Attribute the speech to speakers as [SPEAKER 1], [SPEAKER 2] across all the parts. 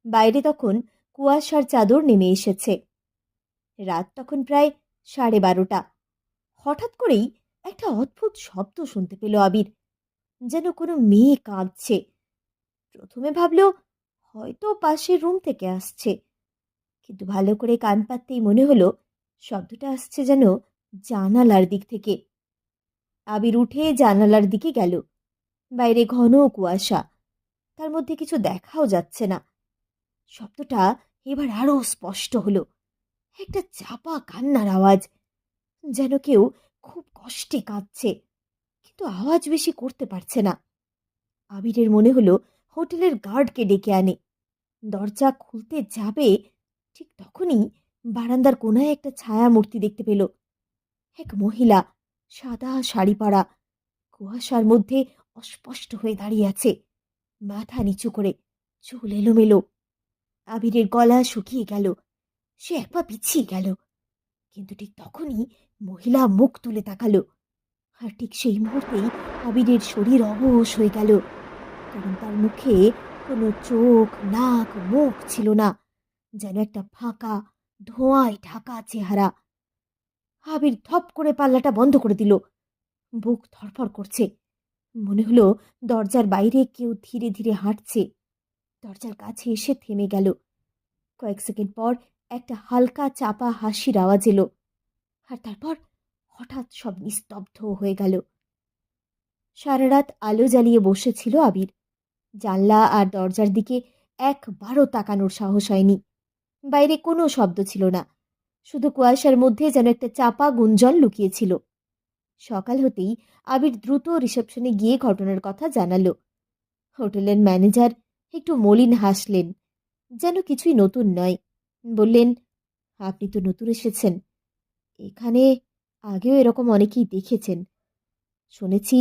[SPEAKER 1] বাইরে তখন কুয়াশার চাদর নেমে এসেছে। রাত তখন প্রায় 12:30। হঠাৎ করেই একটা অদ্ভুত শব্দ শুনতে পেল আবির, যেন কোনো মেয়ে কাঁদছে। প্রথমে ভাবল হয়তো পাশের রুম থেকে আসছে, কিন্তু ভালো করে কান পাততেই মনে হলো শব্দটা আসছে যেন জানালার দিক থেকে। আবির উঠে জানালার দিকে গেল। বাইরে ঘন কুয়াশা, তার মধ্যে কিছু দেখাও যাচ্ছে না। শব্দটা এবার আরো স্পষ্ট হলো, একটা চাপা কান্নার আওয়াজ, যেন কেউ খুব কষ্টে কাঁদছে, কিন্তু আওয়াজ বেশি করতে পারছে না। আবিরের মনে হলো হোটেলের গার্ডকে ডেকে আনে। দরজা খুলতে যাবে, ঠিক তখনই বারান্দার কোনায় একটা ছায়া মূর্তি দেখতে পেল। এক মহিলা, সাদা শাড়ি পরা, কুয়াশার মধ্যে অস্পষ্ট হয়ে দাঁড়িয়ে আছে, মাথা নিচু করে, চুল এলোমেলো। আবিরের গলা শুকিয়ে গেল, সে এক পা পিছিয়ে গেল, কিন্তু ঠিক তখনই মহিলা মুখ তুলে তাকালো। আর ঠিক সেই মুহূর্তেই আবিরের শরীর অবশ হয়ে গেল, কারণ তার মুখে কোনো চোখ, নাক, মুখ ছিল না, যেন একটা ফাঁকা, ধোঁয়ায় ঢাকা চেহারা। আবির ধপ করে পাল্লাটা বন্ধ করে দিল। বুক ধড়ফড় করছে, মনে হলো দরজার বাইরে কেউ ধীরে ধীরে হাঁটছে। দরজার কাছে এসে থেমে গেল। কয়েক সেকেন্ড পর একটা হালকা চাপা হাসির আওয়াজ এলো, আর তারপর হঠাৎ সব নিস্তব্ধ হয়ে গেল। সারা রাত আলো জ্বালিয়ে বসেছিল আবির। জানলা আর দরজার দিকে একবারও তাকানোর সাহস হয়নি। বাইরে কোনো শব্দ ছিল না, শুধু কুয়াশার মধ্যে যেন একটা চাপা গুঞ্জন লুকিয়েছিল। সকাল হতেই আবির দ্রুত রিসেপশনে গিয়ে ঘটনার কথা জানালো। হোটেলের ম্যানেজার একটু মলিন হাসলেন, যেন কিছুই নতুন নয়। বললেন, আপনি তো নতুন এসেছেন, এখানে আগেও এরকম অনেকেই দেখেছেন। শুনেছি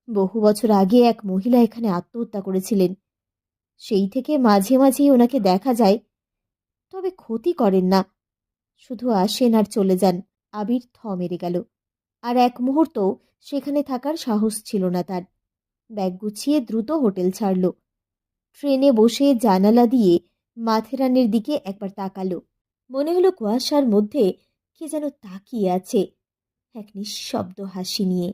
[SPEAKER 1] বহু বছর আগে এক মহিলা এখানে আত্মহত্যা করেছিলেন। সেই থেকে মাঝে মাঝেই ওনাকে দেখা যায়, তবে ক্ষতি করেন না, শুধু আসেন আর চলে যান। আবির থ মেরে গেল, আর এক মুহূর্ত সেখানে থাকার সাহস ছিল না তার। ব্যাগ গুছিয়ে দ্রুত হোটেল ছাড়ল। ট্রেনে বসে জানালা দিয়ে মাথেরানের দিকে একবার তাকালো। মনে হলো কুয়াশার মধ্যে কে যেন তাকিয়ে আছে, এক নিঃশব্দ হাসি নিয়ে।